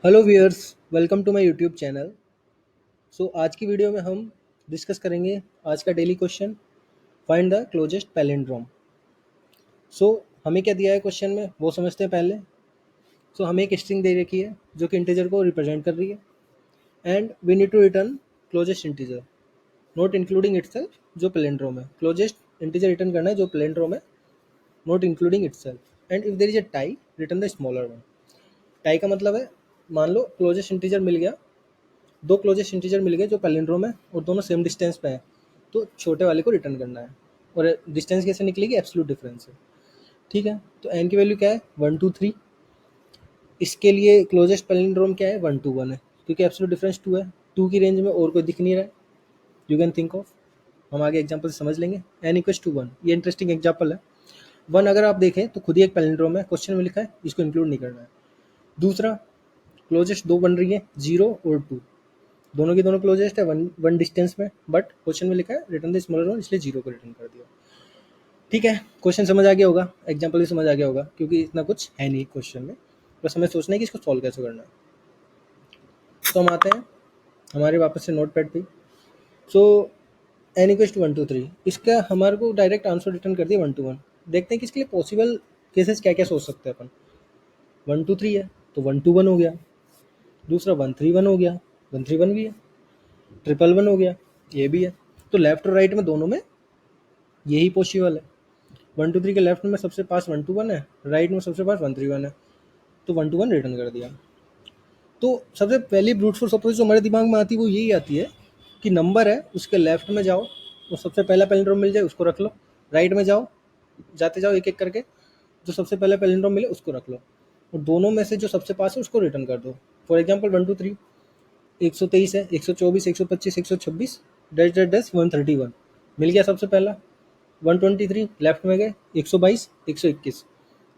Hello viewers, welcome to my YouTube channel. आज की video में हम डिस्कस करेंगे आज का daily question, find the closest palindrome. हमें क्या दिया है क्वेश्चन में वो समझते हैं पहले। हमें एक स्ट्रिंग दे रखी है जो कि इंटीजर को रिप्रेजेंट कर रही है and we need to return closest integer not including itself, जो पैलिंड्रोम है। क्लोजेस्ट इंटीजर रिटर्न करना है जो पैलिंड्रोम है, not including itself. And if there is a tie, return the smaller one. Tie का मतलब है, मान लो क्लोजेस्ट इंटीजर मिल गया, दो क्लोजेस्ट इंटीजर मिल गए जो पैलिंड्रोम है और दोनों सेम डिस्टेंस पे है, तो छोटे वाले को रिटर्न करना है। और डिस्टेंस कैसे निकलेगी? एब्सोल्यूट डिफरेंस से। ठीक है, तो एन की वैल्यू क्या है? 1 2 3। इसके लिए क्लोजेस्ट पैलिंड्रोम क्या है? 1 2 1 है, क्योंकि एब्सोल्यूट डिफरेंस 2 है। 2 की रेंज में और कोई दिख नहीं रहा है। यू कैन थिंक ऑफ, हम आगे एग्जाम्पल से समझ लेंगे। एन इक्वल्स टू 1, ये इंटरेस्टिंग एग्जाम्पल है। 1 अगर आप देखें तो खुद ही एक पैलिंड्रोम है, क्वेश्चन में लिखा है, इसको इंक्लूड नहीं करना है। दूसरा, क्लोजेस्ट दो बन रही है, 0 और 2, दोनों की दोनों क्लोजेस्ट है वन वन डिस्टेंस में, बट क्वेश्चन में लिखा है रिटर्न द स्मॉलर वन, इसलिए 0 को रिटर्न कर दिया। ठीक है, क्वेश्चन समझ आ गया होगा, एग्जाम्पल भी समझ आ गया होगा, क्योंकि इतना कुछ है नहीं क्वेश्चन में, बस हमें सोचना है कि इसको सॉल्व कैसे करना है। हम आते हैं हमारे वापस से नोट पैड पे। सो एन इक्वल्स टू 1 2 3, इसका हमारे को डायरेक्ट आंसर रिटर्न कर दिया 1 2 1। देखते हैं कि इसके लिए पॉसिबल केसेस क्या क्या सोच सकते हैं अपन। 1 2 3 है तो 1 2 1 हो गया, दूसरा 1 3 1 हो गया, 1 3 1 भी है, 1 1 1 हो गया, ये भी है। तो लेफ्ट और राइट में दोनों में यही पॉसिबल है। 1 2 3 के लेफ्ट में सबसे पास 1 2 1 है, राइट में सबसे पास 1 3 1 है, तो 1 2 1 रिटर्न कर दिया। तो सबसे पहली ब्रूट फोर्स अप्रोच जो हमारे दिमाग में आती है वो यही आती है कि नंबर है उसके लेफ्ट में जाओ, वो सबसे पहला पैलिंड्रोम मिल जाए उसको रख लो। राइट में जाओ, जाते जाओ एक एक करके, जो सबसे पहला पैलिंड्रोम मिले उसको रख लो, और दोनों में से जो सबसे पास है उसको रिटर्न कर दो। फॉर एग्जाम्पल 1 2 3, 123 है, 124, 125, 126, डैश डैश डैश 131 मिल गया सबसे पहला। 123 लेफ्ट में गए, 122, 121,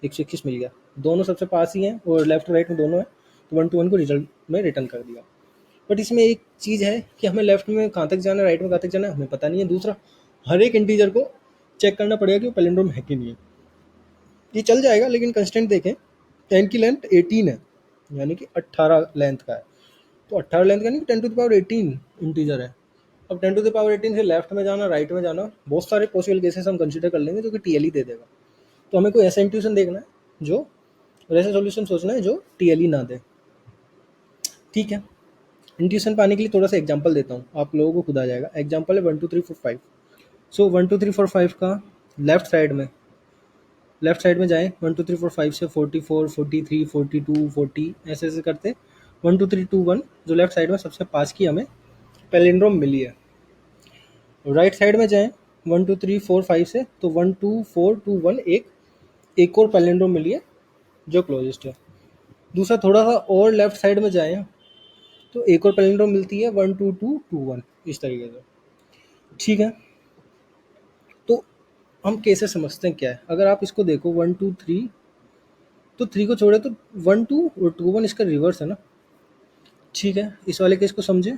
121 मिल गया, दोनों सबसे पास ही हैं और लेफ्ट राइट में दोनों है, तो 1 2 1 को रिजल्ट में रिटर्न कर दिया। बट इसमें एक चीज़ है कि हमें लेफ्ट में कहाँ तक जाना है, राइट में कहाँ तक जाना है, हमें पता नहीं है। दूसरा, हर एक इंटीजर को चेक करना पड़ेगा कि वो पैलिंड्रोम है कि नहीं है। ये चल जाएगा, लेकिन कंस्टेंट देखें, 10 की लेंथ 18 है, यानी कि 18 लेंथ का है, तो 18 लेंथ का नहीं, 10 to the power 18 इंटीजर है। अब 10 to the power 18 से लेफ्ट में जाना, राइट में जाना, बहुत सारे पॉसिबल केसेस हम कंसिडर कर लेंगे जो कि टीएल ही दे देगा। तो हमें कोई ऐसा इंट्यूशन देखना है जो, और ऐसा सॉल्यूशन सोचना है जो टीएल ही ना दे। ठीक है, इंट्यूशन पाने के लिए थोड़ा सा एग्जांपल देता हूँ, आप लोगों को खुद आ जाएगा। एग्जांपल है 1 2 3 4 5। 1 2 3 4 5 का लेफ्ट साइड में जाएं, 1 2 3 4 5 से 44, 43, 42, 40 ऐसे ऐसे करते 1 2 3 2 1, जो लेफ्ट साइड में सबसे पास की हमें पैलिंड्रोम मिली है। राइट साइड में जाएं 1 2 3 4 5 से, तो 1 2 4 2 1 एक और पैलिंड्रोम मिली है जो क्लोजेस्ट है। दूसरा, थोड़ा सा और लेफ्ट साइड में जाएं तो एक और पैलिंड्रोम मिलती है 1 2 2 2 1, इस तरीके से। ठीक है, तो हम कैसे समझते हैं क्या है। अगर आप इसको देखो 1 2 3, तो 3 को छोड़े तो 1 2 और 2 1 इसका रिवर्स है ना। ठीक है, इस वाले केस को समझे।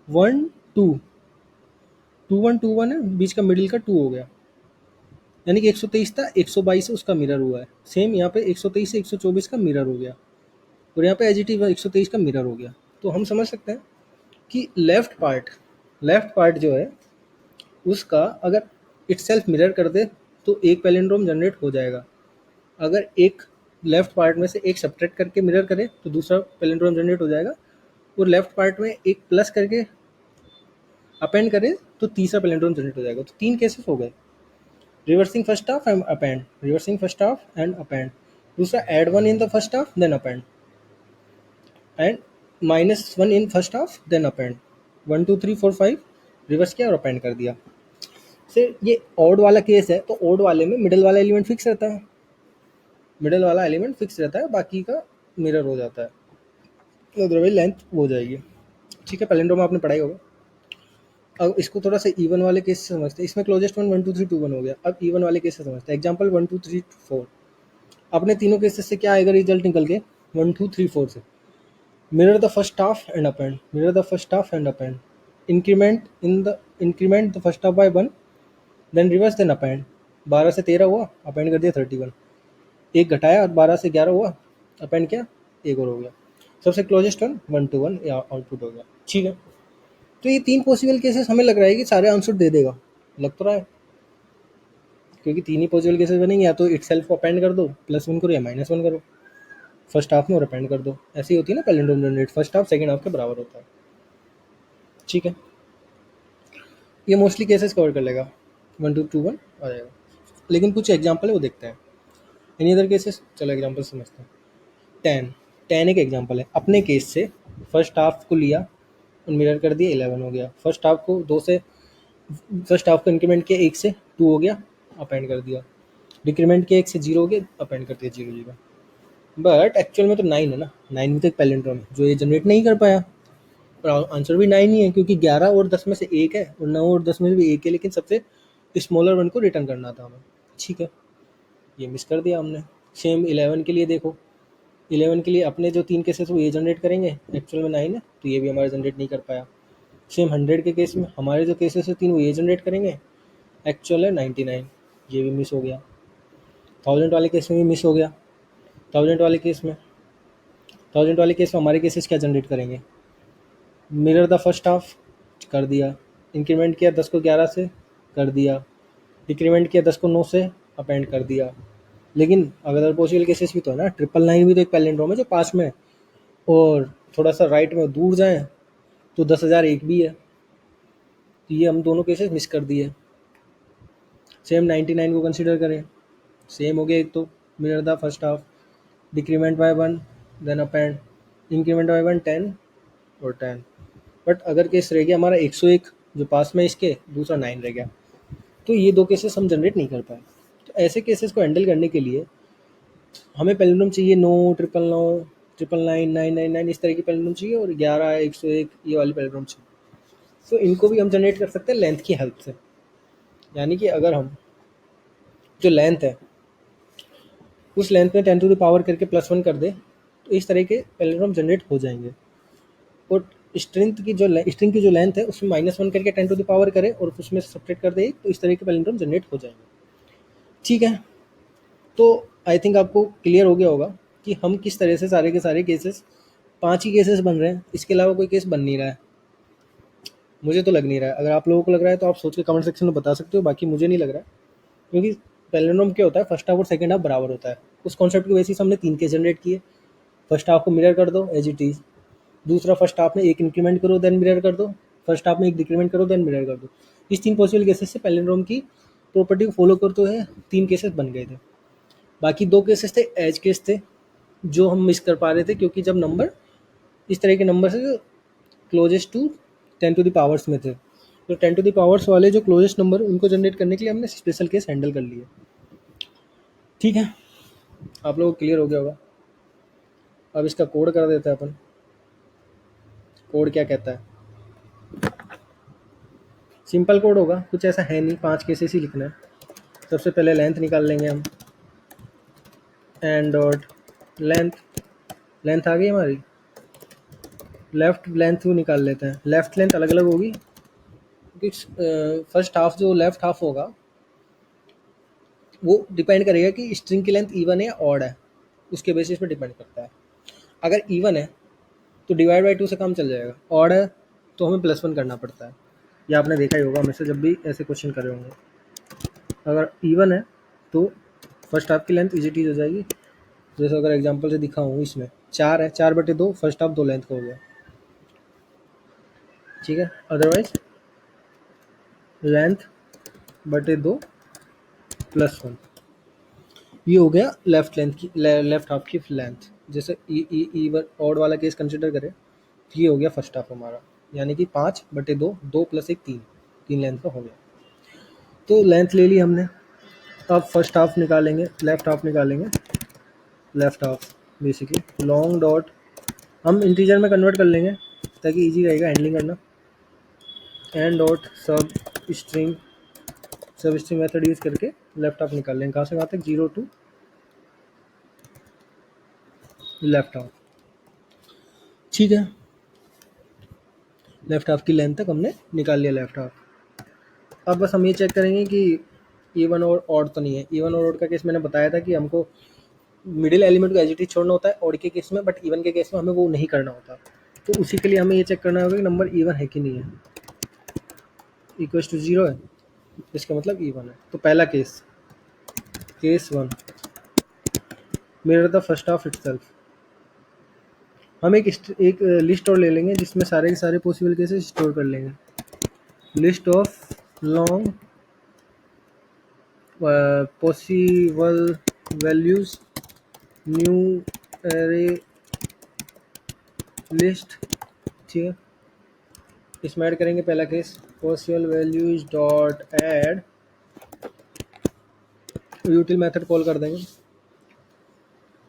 1 2 2 1 2 1 है, बीच का मिडिल का 2 हो गया, यानी कि 123 था, 122 से उसका मिरर हुआ है। सेम यहाँ पे 123 से 124 का मिरर हो गया, और यहाँ पे एजीटी 123 का मिरर हो गया। तो हम समझ सकते हैं कि लेफ्ट पार्ट जो है उसका अगर इटसेल्फ मिरर कर दे तो एक पैलिंड्रोम जनरेट हो जाएगा। अगर एक लेफ्ट पार्ट में से एक सब्ट्रैक्ट करके मिरर करे तो दूसरा पैलिंड्रोम जनरेट हो जाएगा, और लेफ्ट पार्ट में एक प्लस करके अपेंड करे तो तीसरा पैलिंड्रोम जनरेट हो जाएगा। तो तीन केसेस हो गए, reversing first half and append, reversing first half and append. दूसरा, add one in the first half then append, and -1 in first half then append. 1 2 3 4 5 reverse किया और अपेंड कर दिया। से ये ऑड वाला केस है, तो ऑड वाले में मिडल वाला एलिमेंट फिक्स रहता है, बाकी का मिरर हो जाता है, अदरवाइज लेंथ हो जाएगी। ठीक है, पैलिंड्रोम आपने पढ़ाई होगा। अब इसको थोड़ा सा इवन वाले केस से समझते हैं। इसमें क्लोजेस्ट वन 1 2 3 2 1 हो गया। अब इवन वाले केस से समझते हैं। एग्जाम्पल 1 2 3 4, अपने तीनों केसेस से क्या आएगा रिजल्ट निकल के? 1 2 3 4 से mirror the first half and append, mirror the first half and append, increment the first half by 1, then reverse then append. 12 से 13 हुआ, अपेंड कर दिया 31, एक घटाया और 12 से 11 हुआ, अपेंड किया, एक और हो गया। सबसे क्लोजेस्ट वन 1 to 1 या आउटपुट हो गया। ठीक है, तो ये 3 पॉसिबल केसेस हमें लग रहा है कि सारे आंसर दे देगा, लग तो रहा है, क्योंकि 3 ही पॉसिबल केसेस बनेंगे, या तो इटसेल्फ को अपेंड कर दो, +1 करो या -1 करो, फर्स्ट हाफ में और अपेंड कर दो। ऐसी होती है ना palindrome generate, first half second half के बराबर होता है। ठीक है, ये मोस्टली केसेस कवर कर लेगा, 1 to 2 1 आ जाएगा। लेकिन कुछ एग्जांपल है वो देखते हैं। एनी अदर केसेस, चलो एग्जांपल समझते हैं। 10 एक एग्जांपल है। अपने केस से फर्स्ट हाफ को लिया और मिरर कर दिया, 11 हो गया। फर्स्ट हाफ को 2 से, फर्स्ट हाफ को इंक्रीमेंट किया 1 से 2 हो गया, अपेंड कर दिया। डिक्रीमेंट किया 1 से 0 हो गया, अपेंड कर दिया 0 0। बट एक्चुअल में तो 9 है ना, 9 भी तो एक पैलिंड्रोम है जो ये जनरेट नहीं कर पाया, और आंसर भी 9 ही है, क्योंकि 11 और 10 में से एक है और 9 और 10 में से भी एक है, लेकिन सबसे स्मॉलर वन को रिटर्न करना था हमें। ठीक है, ये मिस कर दिया हमने। सेम 11 के लिए देखो, 11 के लिए अपने जो 3 केसेस वो ये जनरेट करेंगे, एक्चुअल में 9 है तो ये भी हमारा जनरेट नहीं कर पाया। सेम 100 के केस में हमारे जो केसेस है 3 वो ये जनरेट करेंगे, एक्चुअल है 99, ये भी मिस हो गया। 1000 वाले केस में भी मिस हो गया। 1000 वाले केस में, 1000 वाले केस में हमारे केसेस क्या जनरेट करेंगे, मिरर द फर्स्ट हाफ कर दिया, इंक्रीमेंट किया 10 को 11 से कर दिया, डिक्रीमेंट किया 10 को 9 से, अपेंड कर दिया। लेकिन अगर पॉसिबल केसेस भी तो है ना, 999 भी तो एक पैलिंड्रोम है जो पास में है, और थोड़ा सा राइट में दूर जाएं तो 10,001 भी है, तो ये हम दोनों केसेस मिस कर दिए। सेम 99 को कंसिडर करें, सेम हो गया। एक तो mirror the first half, decrement by 1 then append, increment by 1 10 और 10। बट अगर केस रह गया हमारा 101 जो पास में इसके, दूसरा 9 रह गया, तो ये 2 केसेस हम जनरेट नहीं कर पाए। तो ऐसे केसेस को हैंडल करने के लिए हमें पैलिंड्रोम चाहिए 9, 999, 999, 999, इस तरह की पैलिंड्रोम चाहिए, और 11, 101 ये वाली पैलिंड्रोम चाहिए। तो इनको भी हम जनरेट कर सकते हैं लेंथ की हेल्प से। यानी कि अगर हम जो लेंथ है उस लेंथ में 10 टू द पावर करके +1 कर दे, तो इस तरह के पैलिंड्रोम जनरेट हो जाएंगे। और स्ट्रिंग की जो लेंथ है उसमें -1 करके 10 टू द पावर करे और उसमें से सब्ट्रैक्ट कर दे, तो इस तरह के पैलिंड्रोम जनरेट हो जाएंगे। ठीक है, तो आई थिंक आपको क्लियर हो गया होगा कि हम किस तरह से सारे के सारे केसेस, 5 ही केसेस बन रहे हैं, इसके अलावा कोई केस बन नहीं रहा है। मुझे तो लग नहीं रहा है, अगर आप लोगों को लग रहा है तो आप सोच के कमेंट सेक्शन में बता सकते हो, बाकी मुझे नहीं लग रहा है। क्योंकि पैलिंड्रोम क्या होता है, फर्स्ट हाफ और सेकंड हाफ बराबर होता है। उस कॉन्सेप्ट की बेसिस हमने 3 केस जनरेट किए। फर्स्ट हाफ को मिरर कर दो एज इट इज़, दूसरा फर्स्ट हाफ में एक इंक्रीमेंट करो देन मिरर कर दो, फर्स्ट हाफ में एक डिक्रीमेंट करो देन मिरर कर दो। इस 3 पॉसिबल केसेस से पैलिंड्रोम की प्रॉपर्टी को फॉलो करते हुए 3 केसेस बन गए थे। बाकी 2 केसेस थे एज केस थे, जो हम मिस कर पा रहे थे, क्योंकि जब नंबर इस तरह के नंबर से closest to 10 to the powers में थे, तो 10 टू द पावर्स वाले जो क्लोजेस्ट नंबर उनको जनरेट करने के लिए हमने स्पेशल केस हैंडल कर लिए। ठीक है, आप लोगों को क्लियर हो गया होगा। अब इसका कोड कर देते हैं अपन। कोड क्या कहता है, सिंपल कोड होगा, कुछ ऐसा है नहीं, 5 केसेस ही लिखना है। सबसे पहले लेंथ निकाल लेंगे हम, एंड डॉट लेंथ, लेंथ आ गई हमारी। लेफ्ट लेंथ भी निकाल लेते हैं, लेफ्ट लेंथ अलग अलग होगी, क्योंकि फर्स्ट हाफ जो लेफ्ट हाफ होगा वो डिपेंड करेगा कि स्ट्रिंग की लेंथ इवन है या ऑड है, उसके बेसिस पे डिपेंड करता है। अगर इवन है तो डिवाइड बाई 2 से काम चल जाएगा, ऑड है तो हमें +1 करना पड़ता है। ये आपने देखा ही होगा हमें से जब भी ऐसे क्वेश्चन करे होंगे। अगर इवन है तो फर्स्ट हाफ की लेंथ इजी टीज हो जाएगी। जैसे अगर एग्जांपल से दिखाऊँ, इसमें 4 है, 4/2 फर्स्ट हाफ 2 लेंथ का हो गया। ठीक है, अदरवाइज लेंथ बटे 2 +1, ये हो गया लेफ्ट लेंथ की, लेफ्ट हाफ की लेंथ। जैसे इवन ऑड वाला केस कंसिडर करें तो ये हो गया फर्स्ट हाफ हमारा, यानी कि 5/2, 2 + 1 3, 3 लेंथ का हो गया। तो लेंथ ले ली हमने। अब फर्स्ट हाफ निकालेंगे, लेफ्ट हाफ निकालेंगे। Left half basically long dot, हम इंटीजर में कन्वर्ट कर लेंगे ताकि इजी रहेगा हैंडलिंग करना। एंड डॉट सब स्ट्रिंग मेथड यूज करके लेफ्ट हाफ निकाल लेंगे। कहाँ से कहाँ तक, 0 टू लेफ्ट हाफ। ठीक है, लेफ्ट हाफ की लेंथ तक हमने निकाल लिया लेफ्ट हाफ। अब बस हम ये चेक करेंगे कि इवन और ऑड तो नहीं है। इवन और ऑड का केस मैंने बताया था कि हमको मिडिल एलिमेंट को एज इट इज छोड़ना होता है ऑड के केस में, बट इवन के केस में हमें वो नहीं करना होता। तो उसी के लिए हमें ये चेक करना होगा कि नंबर इवन है कि नहीं है। इक्वल्स टू 0 है, इसका मतलब इवन है। तो पहला case, case 1, mirror the first half itself. हम एक लिस्ट और ले लेंगे जिसमें सारे के सारे पॉसिबल केसेस स्टोर कर लेंगे। List of long possible values, new array list. ठीक है, इसमें ऐड करेंगे पहला case, possible values dot add, यूटिल method call कर देंगे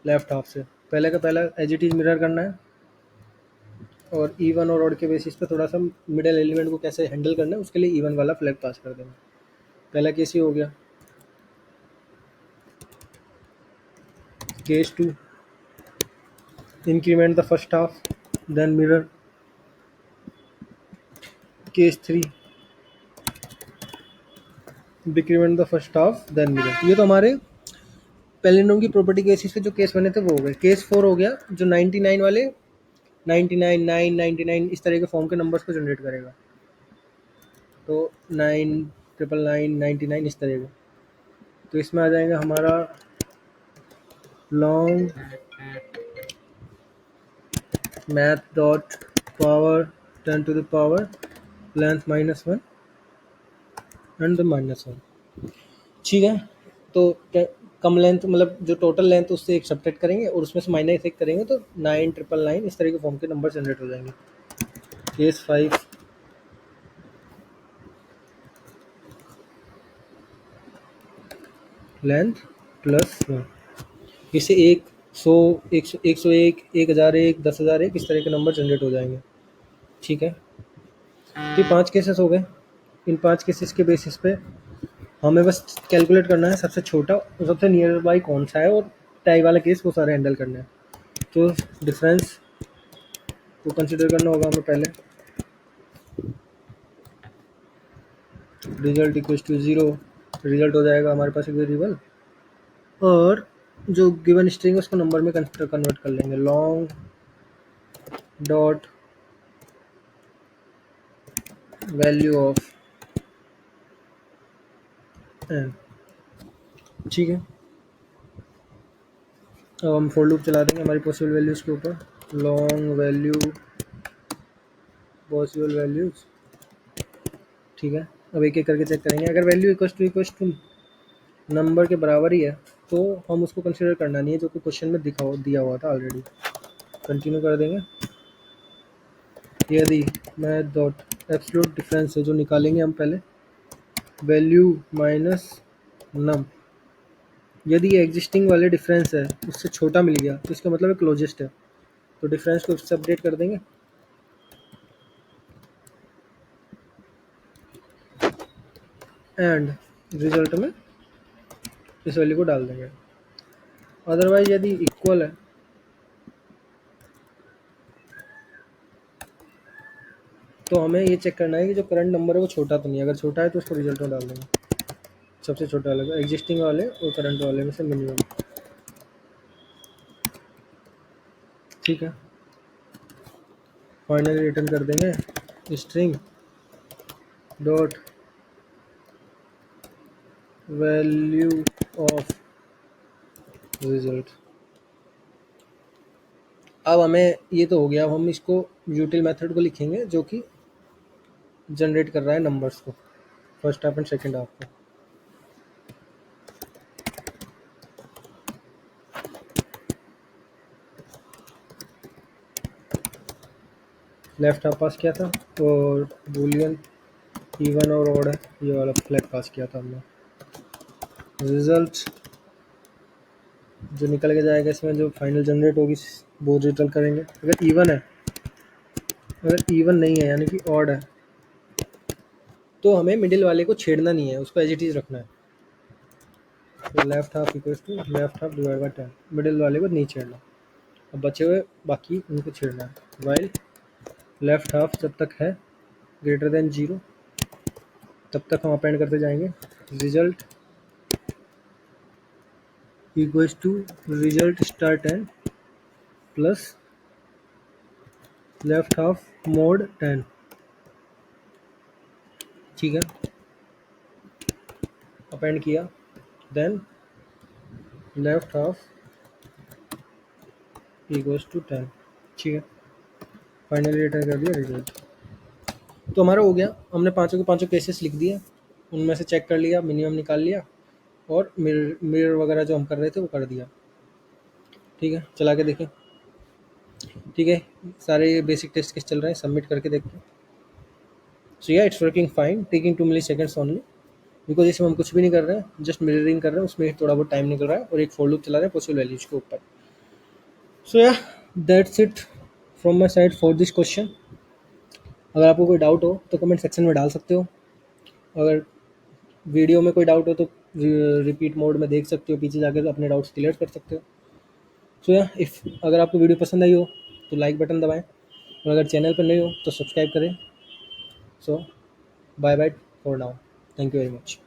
लेफ्ट हाफ से। पहले का पहला एज इट इज मिरर करना है, और इवन और ऑड के बेसिस पे थोड़ा सा मिडिल एलिमेंट को कैसे हैंडल करना है उसके लिए इवन वाला फ्लैग पास कर देंगे। पहला केस ही हो गया। Case 2, increment the first half then mirror. Case 3, decrement the first half then mirror. ये तो हमारे पैलिंड्रोम की प्रॉपर्टी केसेस पे जो केस बने थे वो हो गए। केस 4 हो गया जो 99 वाले, 99 9 99 इस तरह के फॉर्म के नंबर्स को जनरेट करेगा। तो 9 9 9 99 इस तरह का। तो इसमें आ जाएगा हमारा long math dot power 10 to the power length -1 and -1। ठीक है, तो कम लेंथ मतलब जो टोटल लेंथ उससे एक सब्ट्रैक्ट करेंगे और उसमें से माइनस एक करेंगे तो 9 9 इस तरह के फॉर्म के नंबर जनरेट हो जाएंगे। Case 5, length +1। इससे 1 100 100 101 1001 10,001 इस तरह के नंबर जनरेट हो जाएंगे। ठीक है, तो 5 केसेस हो गए। इन 5 केसेस के बेसिस पे हमें बस कैलकुलेट करना है सबसे छोटा और सबसे नियर बाई कौन सा है, और टाई वाला केस वो सारे हैंडल करना है। तो डिफरेंस को कंसिडर करना होगा हमें पहले। रिजल्ट इक्वल्स टू 0, रिजल्ट हो जाएगा हमारे पास एक वेरिएबल, और जो गिवन स्ट्रिंग है उसको नंबर में कन्वर्ट कर लेंगे। Long dot value of n. ठीक है, अब हम फॉर लूप चला देंगे हमारी पॉसिबल वैल्यूज़ के ऊपर। Long value possible values. ठीक है, अब एक एक करके चेक करेंगे। अगर वैल्यू इक्वल्स टू नंबर के बराबर ही है तो हम उसको कंसिडर करना नहीं है, जो कि क्वेश्चन में दिया हुआ था ऑलरेडी। कंटिन्यू कर देंगे। यदि मैथ डॉट एब्सोल्यूट डिफरेंस है जो निकालेंगे हम पहले, वैल्यू माइनस नम। यदि एग्जिस्टिंग वाले डिफरेंस है उससे छोटा मिल गया तो इसका मतलब क्लोजेस्ट है, तो डिफरेंस को इससे अपडेट कर देंगे। एंड रिजल्ट में इस वैल्यू को डाल देंगे। अदरवाइज यदि इक्वल है तो हमें ये चेक करना है कि जो करंट नंबर है वो छोटा तो नहीं है। अगर छोटा है तो उसको रिजल्ट में डाल देंगे, सबसे छोटा वाले एग्जिस्टिंग वाले और करंट वाले में से मिनिमम। ठीक है, फाइनली रिटर्न कर देंगे string dot value of result. अब हमें ये तो हो गया, अब हम इसको यूटिल मेथड को लिखेंगे जो कि जनरेट कर रहा है नंबर्स को, first half and second half को। लेफ्ट हाफ पास किया था और बूलियन इवन और ऑड है ये वाला फ्लैग पास किया था हमने। रिजल्ट जो निकल के जाएगा इसमें जो फाइनल जनरेट होगी वो रिजल्ट करेंगे। अगर इवन है, अगर इवन नहीं है यानी कि ऑड है तो हमें मिडिल वाले को छेड़ना नहीं है, उसको एज इट इज रखना है। तो left half equals to left half divide by 10, middle वाले को नहीं छेड़ना। अब बचे हुए बाकी उनको छेड़ना है। वाइल लेफ्ट हाफ जब तक है ग्रेटर देन 0 तब तक हम अपेंड करते जाएंगे। Result equals to result star 10 plus left half mod 10। ठीक है, अपेंड किया, then left half equals to 10। ठीक है, फाइनली रिटर्न कर दिया रिजल्ट। तो हमारा हो गया, हमने पांचों के पांचों केसेस लिख दिए, उनमें से चेक कर लिया, मिनिमम निकाल लिया, और मिरर मिरर वगैरह जो हम कर रहे थे वो कर दिया। ठीक है, चला के देखें। ठीक है, सारे बेसिक टेस्ट केस चल रहे हैं, सबमिट करके देखते हैं। सो या it's working fine, taking 2 milliseconds only, because इसमें हम कुछ भी नहीं कर रहे हैं, जस्ट मिररिंग कर रहे हैं, उसमें थोड़ा बहुत टाइम निकल रहा है और एक फॉर लूप चला रहे हैं पॉसिबल वैल्यूज के ऊपर। सो या that's it from my side for this question. अगर आपको कोई डाउट हो तो कमेंट सेक्शन में डाल सकते हो। अगर वीडियो में कोई डाउट हो तो रिपीट मोड में देख सकते हो, पीछे जाकर अपने डाउट्स क्लियर कर सकते हो। सो या इफ़ अगर आपको वीडियो पसंद आई हो तो लाइक बटन दबाएं, और अगर चैनल पर नए हो तो सब्सक्राइब करें। So bye bye for now, thank you very much.